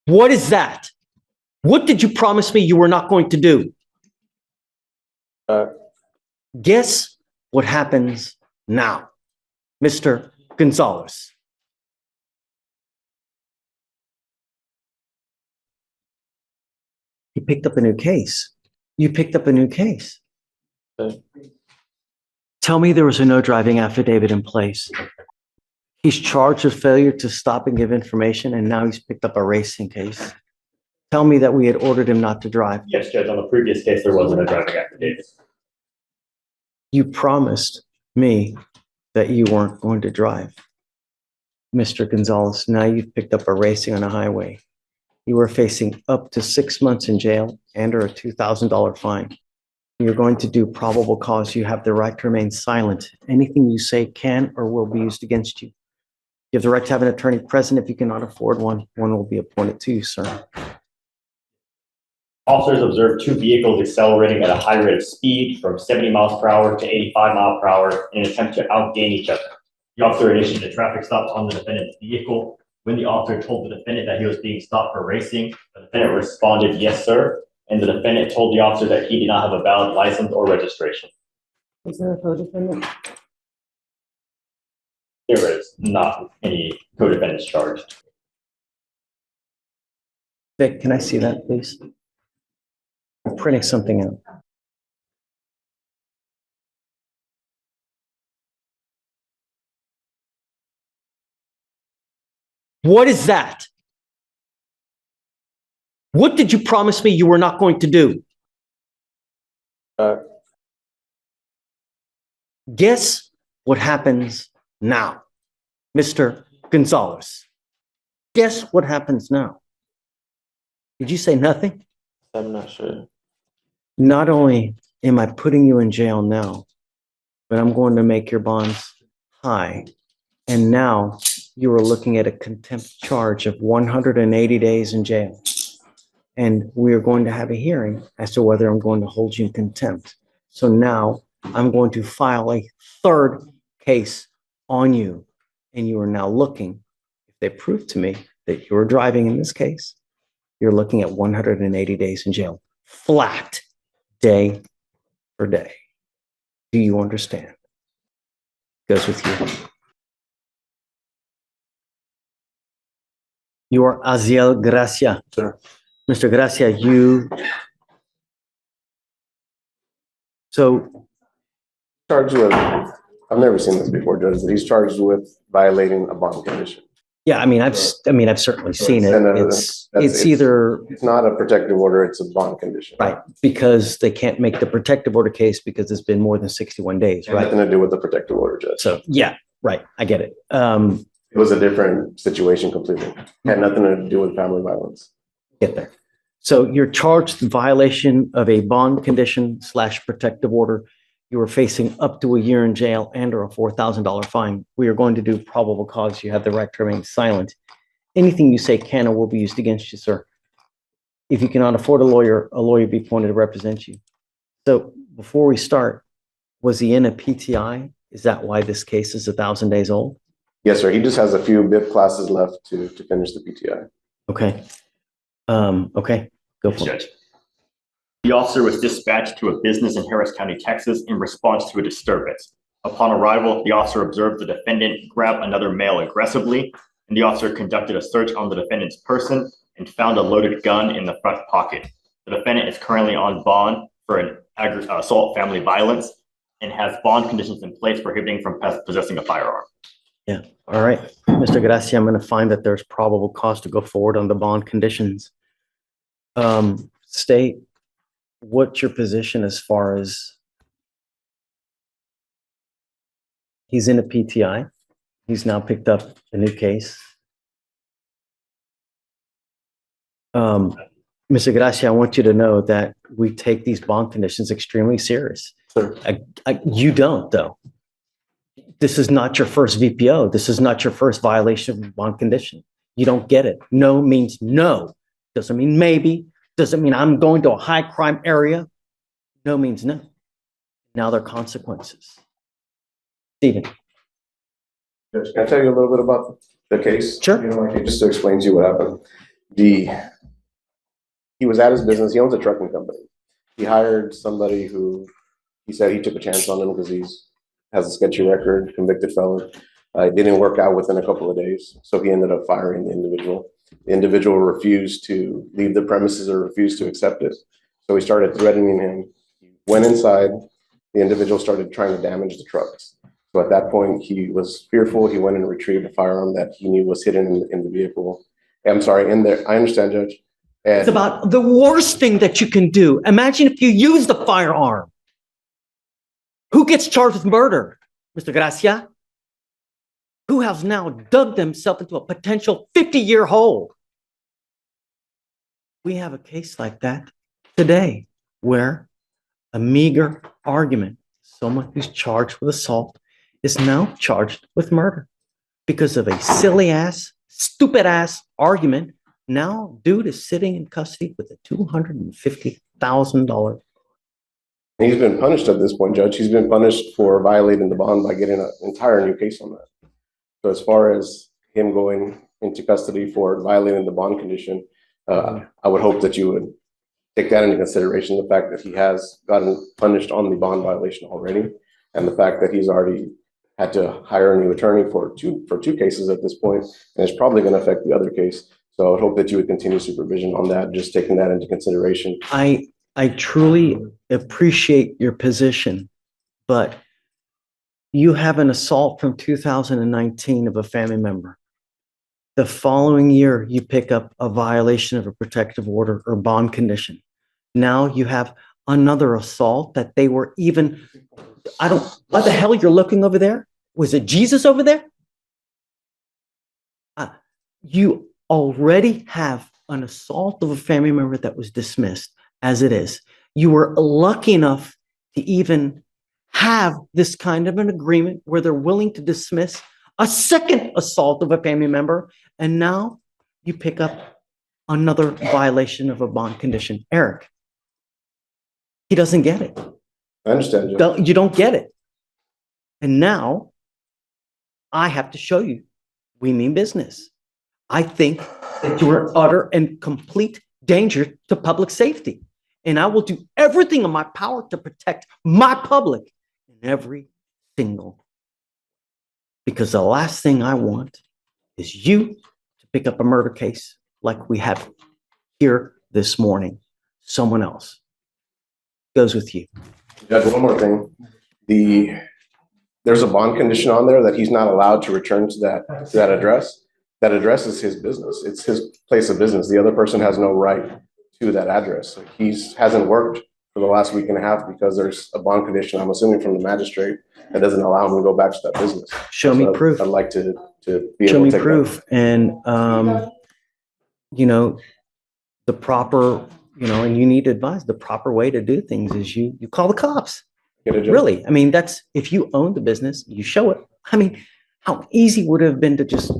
What is that? What did you promise me you were not going to do? Guess what happens now, Mr. Gonzalez? He picked up a new case. You picked up a new case. Tell me there was a no driving affidavit in place. He's charged with failure to stop and give information, and now he's picked up a racing case. Tell me that we had ordered him not to drive. Yes, Judge, on the previous case, there wasn't a driving affidavit. You promised me that you weren't going to drive. Mr. Gonzalez, now you've picked up a racing on a highway. You are facing up to 6 months in jail and or a $2,000 fine. You're going to do probable cause. You have the right to remain silent. Anything you say can or will be used against you. You have the right to have an attorney present. If you cannot afford one, one will be appointed to you, sir. Officers observed two vehicles accelerating at a high rate of speed from 70 miles per hour to 85 miles per hour in an attempt to outgain each other. The officer initiated a traffic stop on the defendant's vehicle. When the officer told the defendant that he was being stopped for racing, the defendant responded, "Yes, sir." And the defendant told the officer that he did not have a valid license or registration. Is there a co-defendant? There is not any co-defendants charged. Vic, can I see that, please? I'm printing something out. What is that? What did you promise me you were not going to do? Guess what happens now, Mr. Gonzalez? Guess what happens now? Did you say nothing? I'm not sure. Not only am I putting you in jail now, but I'm going to make your bonds high. And now you are looking at a contempt charge of 180 days in jail. And we are going to have a hearing as to whether I'm going to hold you in contempt. So now I'm going to file a third case on you. And you are now looking, if they prove to me that you're driving in this case, you're looking at 180 days in jail, flat, day for day. Do you understand? Goes with you. You are Aziel Gracia. Sir. Mr. Gracia, so Charged with, I've never seen this before, Judge, but he's charged with violating a bond condition. yeah, I mean, I've certainly seen it. And, It's either It's not a protective order, it's a bond condition. right because they can't make the protective order case because it's been more than 61 days, It had right? nothing to do with the protective order, Judge. So yeah, right, I get it. It was a different situation completely. Had nothing to do with family violence. Get there. So you're charged with violation of a bond condition / protective order. You are facing up to a year in jail and or a $4,000 fine. We are going to do probable cause. You have the right to remain silent. Anything you say can or will be used against you, sir. If you cannot afford a lawyer be appointed to represent you. So before we start, was he in a PTI? Is that why this case is 1,000 days old? Yes, sir. He just has a few BIP classes left to finish the PTI. Okay. Okay, go for it. Judge. The officer was dispatched to a business in Harris County, Texas, in response to a disturbance. Upon arrival, the officer observed the defendant grab another male aggressively, and the officer conducted a search on the defendant's person and found a loaded gun in the front pocket. The defendant is currently on bond for an assault family violence and has bond conditions in place prohibiting from possessing a firearm. Yeah, all right. Mr. Gracia, I'm going to find that there's probable cause to go forward on the bond conditions. State, what's your position as far as he's in a PTI? He's now picked up a new case. Mr. Gracia, I want you to know that we take these bond conditions extremely serious. Sure. You don't, though. This is not your first VPO. This is not your first violation of bond condition. You don't get it. No means no. Doesn't mean maybe. Doesn't mean I'm going to a high crime area. No means no. Now there are consequences. Stephen. Judge, can I tell you a little bit about the case? Sure. You know, just to explain to you what happened. He was at his business. He owns a trucking company. He hired somebody who he said he took a chance on him because has a sketchy record, convicted felon. It didn't work out within a couple of days, so he ended up firing the individual. The individual refused to leave the premises or refused to accept it. So he started threatening him. He went inside. The individual started trying to damage the trucks. So at that point, he was fearful. He went and retrieved a firearm that he knew was hidden in the vehicle. I'm sorry, in there. I understand, Judge. It's about the worst thing that you can do. Imagine if you use the firearm. Who gets charged with murder? Mr. Gracia? Who has now dug themselves into a potential 50-year hole? We have a case like that today where a meager argument, someone who's charged with assault is now charged with murder because of a silly ass, stupid ass argument. Now, dude is sitting in custody with a $250,000. He's been punished at this point, Judge. He's been punished for violating the bond by getting an entire new case on that. So as far as him going into custody for violating the bond condition, I would hope that you would take that into consideration, the fact that he has gotten punished on the bond violation already, and the fact that he's already had to hire a new attorney for two cases at this point, and it's probably going to affect the other case. So I would hope that you would continue supervision on that, just taking that into consideration. I truly appreciate your position, but you have an assault from 2019 of a family member. The following year, you pick up a violation of a protective order or bond condition. Now you have another assault that they were even, what the hell you're looking over there? Was it Jesus over there? You already have an assault of a family member that was dismissed as it is. You were lucky enough to even have this kind of an agreement where they're willing to dismiss a second assault of a family member, and now you pick up another violation of a bond condition. Eric, he doesn't get it. I understand. You don't get it. And now I have to show you we mean business. I think that you are utter and complete danger to public safety. And I will do everything in my power to protect my public in every single. Because the last thing I want is you to pick up a murder case like we have here this morning. Someone else goes with you. Judge, one more thing. There's a bond condition on there that he's not allowed to return to that address. That address is his business. It's his place of business. The other person has no right to that address. He hasn't worked for the last week and a half because there's a bond condition, I'm assuming from the magistrate, that doesn't allow him to go back to that business. Show me proof. I'd like to be Show able me to take proof. And, you know, the proper, you know, and you need to advise the proper way to do things is you call the cops. Really. I mean, that's, if you own the business, you show it. I mean, how easy would it have been to just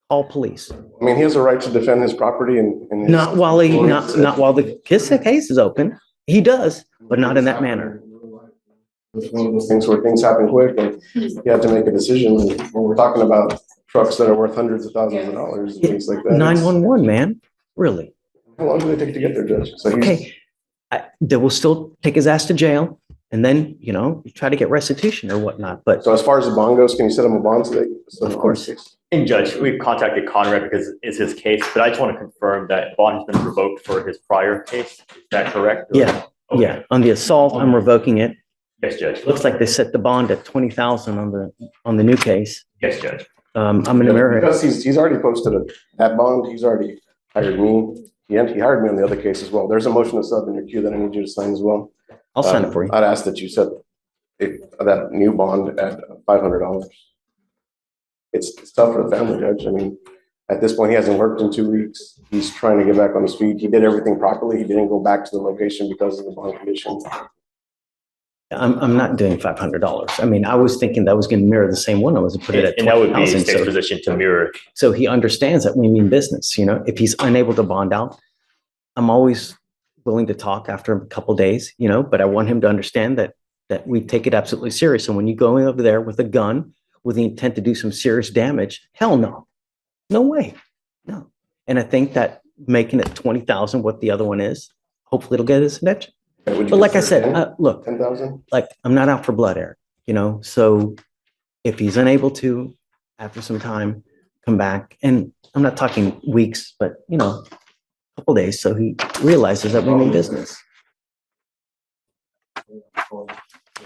call police? I mean, he has a right to defend his property and not while the case is open. He does, but not in that manner. It's one of those things where things happen quick and you have to make a decision. And when we're talking about trucks that are worth hundreds of thousands of dollars and things like that. 911, man. Really? How long do they take to get there, Judge? So okay. They will still take his ass to jail. And then, you know, you try to get restitution or whatnot. But so as far as the bond goes, can you set him a bond today? Of course. And Judge, we've contacted Conrad because it's his case, but I just want to confirm that bond has been revoked for his prior case. Is that correct? Yeah. Okay. Yeah. On the assault, I'm revoking it. Yes, Judge. Looks like they set the bond at $20,000 on the new case. Yes, Judge. I'm in America. Because he's already posted that bond. He's already hired me. He hired me on the other case as well. There's a motion to sub in your queue that I need you to sign as well. I'll sign it for you. I'd ask that you set that new bond at $500. It's tough for the family, Judge. I mean, at this point, he hasn't worked in 2 weeks. He's trying to get back on his feet. He did everything properly. He didn't go back to the location because of the bond condition. I'm not doing $500. I mean, I was thinking that was going to mirror the same one. I was put it at 20,000. And that would be his next position to mirror. So he understands that we mean business. You know, if he's unable to bond out, I'm always willing to talk after a couple of days, you know, but I want him to understand that we take it absolutely serious. And when you go over there with a gun with the intent to do some serious damage, hell no. No way. No. And I think that making it 20,000 what the other one is. Hopefully it'll get his attention. Would you But like I said, consider look, 10,000? like I'm not out for blood, Eric, you know, so if he's unable to, after some time, come back, and I'm not talking weeks, but you know, a couple days, so he realizes that we mean business.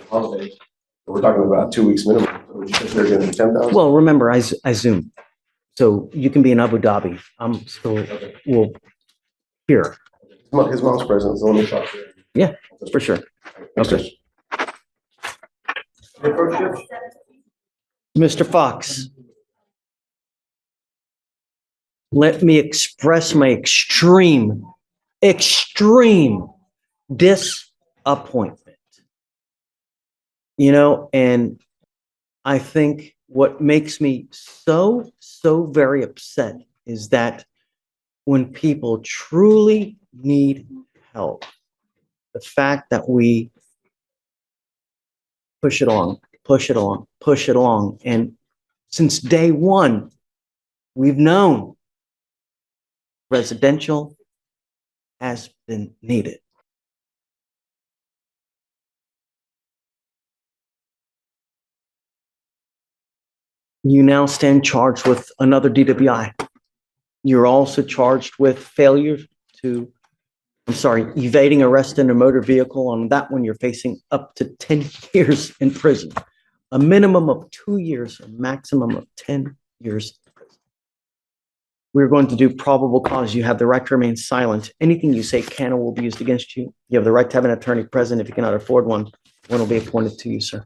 Holidays. We're talking about 2 weeks minimum. Would you consider giving him 10,000? Well, remember, I Zoom, so you can be in Abu Dhabi. I'm still, well, here, His mom's present, so let me talk to her. yeah, for sure. Okay. Mr. Fox, let me express my extreme disappointment. You know, and I think what makes me so very upset is that when people truly need help, the fact that we push it along. And since day one, we've known residential has been needed. You now stand charged with another DWI. You're also charged with failure to, evading arrest in a motor vehicle. On that one, you're facing up to 10 years in prison, a minimum of 2 years, a maximum of 10 years in prison. We're going to do probable cause. You have the right to remain silent. Anything you say can or will be used against you. You have the right to have an attorney present. If you cannot afford one will be appointed to you, sir.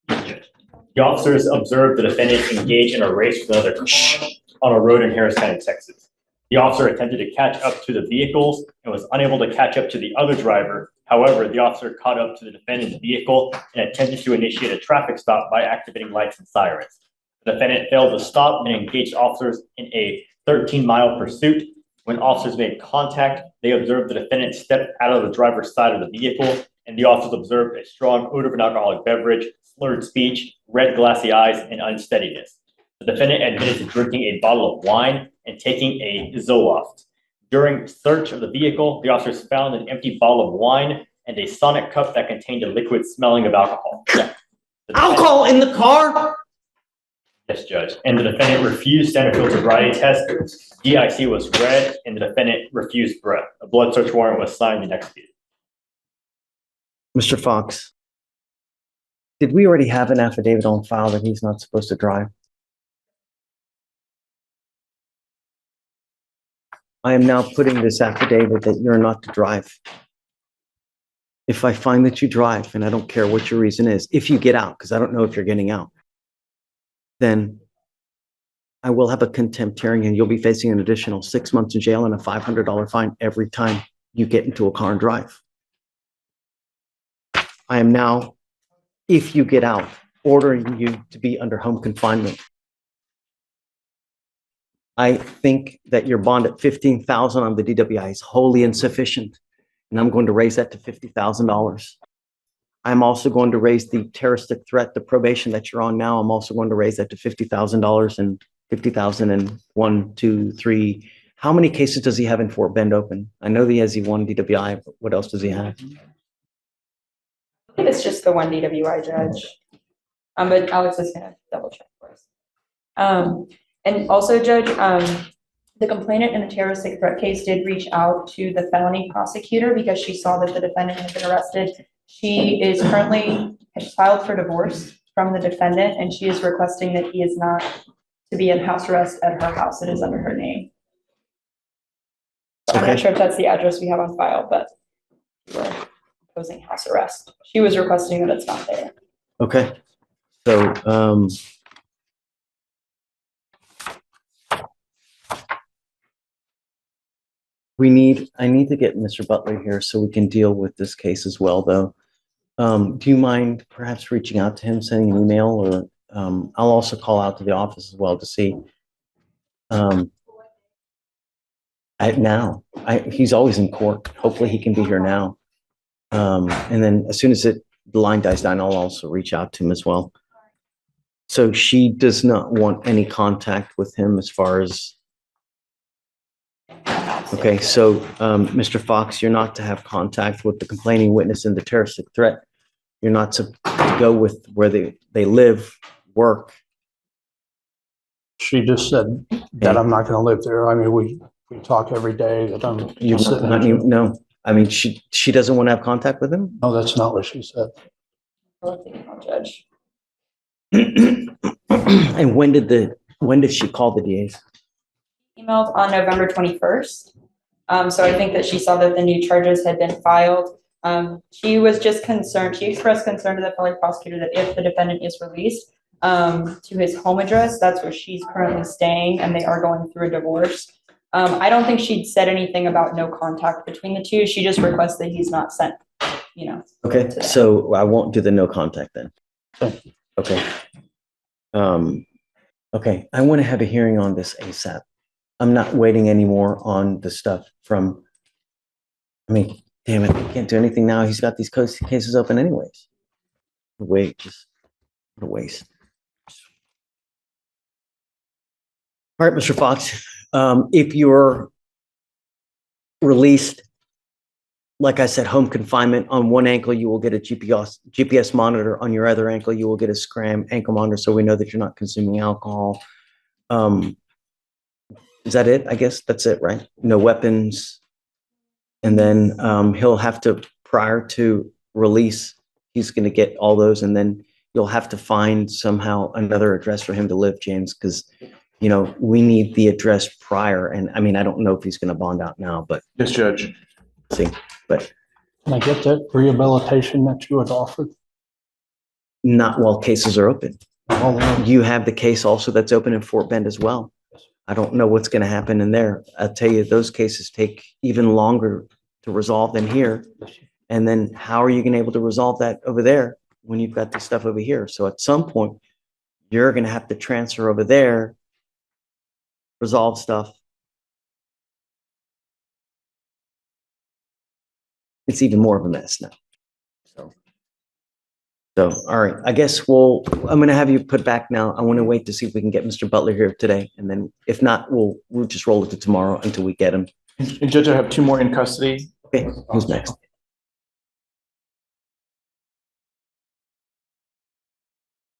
The officers observed the defendant engage in a race with another car on a road in Harris County, Texas. The officer attempted to catch up to the vehicles and was unable to catch up to the other driver. However, the officer caught up to the defendant's vehicle and attempted to initiate a traffic stop by activating lights and sirens. The defendant failed to stop and engaged officers in a 13-mile pursuit. When officers made contact, they observed the defendant step out of the driver's side of the vehicle, and the officers observed a strong odor of an alcoholic beverage, slurred speech, red glassy eyes, and unsteadiness. The defendant admitted to drinking a bottle of wine and taking a Zoloft. During search of the vehicle, the officers found an empty bottle of wine and a Sonic cup that contained a liquid smelling of alcohol. Alcohol in the car? Yes, Judge. And the defendant refused standard field sobriety test. DIC was read, and the defendant refused breath. A blood search warrant was signed and executed. Mr. Fox, did we already have an affidavit on file that he's not supposed to drive? I am now putting this affidavit that you're not to drive. If I find that you drive, and I don't care what your reason is, if you get out, because I don't know if you're getting out, then I will have a contempt hearing and you'll be facing an additional 6 months in jail and a $500 fine every time you get into a car and drive. I am now, if you get out, ordering you to be under home confinement. I think that your bond at $15,000 on the DWI is wholly insufficient, and I'm going to raise that to $50,000. I'm also going to raise the terroristic threat, the probation that you're on now. I'm also going to raise that to $50,000 and $50,000 and 1, 2, 3. How many cases does he have in Fort Bend open? I know he has one DWI, but what else does he have? I think it's just the one DWI, Judge. But Alex is gonna double check for us. And also, Judge, the complainant in the terroristic threat case did reach out to the felony prosecutor because she saw that the defendant had been arrested. She is currently has filed for divorce from the defendant, and she is requesting that he is not to be in house arrest at her house. It is under her name. I'm not sure if that's the address we have on file, but we're proposing house arrest. She was requesting that it's not there. Okay. So, I need to get Mr. Butler here so we can deal with this case as well, though. Do you mind perhaps reaching out to him, sending an email, or I'll also call out to the office as well to see. He's always in court. Hopefully he can be here now. And then as soon as the line dies down, I'll also reach out to him as well. So she does not want any contact with him as far as Okay, so, Mr. Fox, you're not to have contact with the complaining witness and the terroristic threat. You're not to go with where they live, work. She just said that I'm not gonna live there. I mean, we talk every day that I'm You're just sitting not there. even, no, I mean, she doesn't want to have contact with him? No, that's not what she said. I'll take it, Judge. And when did she call the DAs? Emailed on November 21st. So I think that she saw that the new charges had been filed. She was just concerned, she expressed concern to the public prosecutor that if the defendant is released to his home address, that's where she's currently staying, and they are going through a divorce. I don't think she'd said anything about no contact between the two. She just requests that he's not sent, Okay, so I won't do the no contact then. Okay. Okay, I want to have a hearing on this ASAP. I'm not waiting anymore on the stuff from, I mean, damn it, he can't do anything now. He's got these cases open anyways. Wait, just what a waste. All right, Mr. Fox, if you're released, like I said, home confinement, on one ankle, you will get a GPS monitor. On your other ankle, you will get a scram ankle monitor, so we know that you're not consuming alcohol. Is that it? I guess that's it, right? No weapons. And then he'll have to, prior to release, he's going to get all those, and then you'll have to find somehow another address for him to live, James, because we need the address prior. And I mean, I don't know if he's going to bond out now, but Yes, Judge. see, but Can I get that rehabilitation that you had offered? not while cases are open. Oh, You have the case also that's open in Fort Bend as well. I don't know what's going to happen in there. I'll tell you, those cases take even longer to resolve than here. And then how are you going to be able to resolve that over there when you've got this stuff over here? So at some point, you're going to have to transfer over there, resolve stuff. It's even more of a mess now. So, all right, I guess I'm going to have you put back now. I want to wait to see if we can get Mr. Butler here today. And then if not, we'll just roll it to tomorrow until we get him. And Judge, I have two more in custody. Okay, who's next?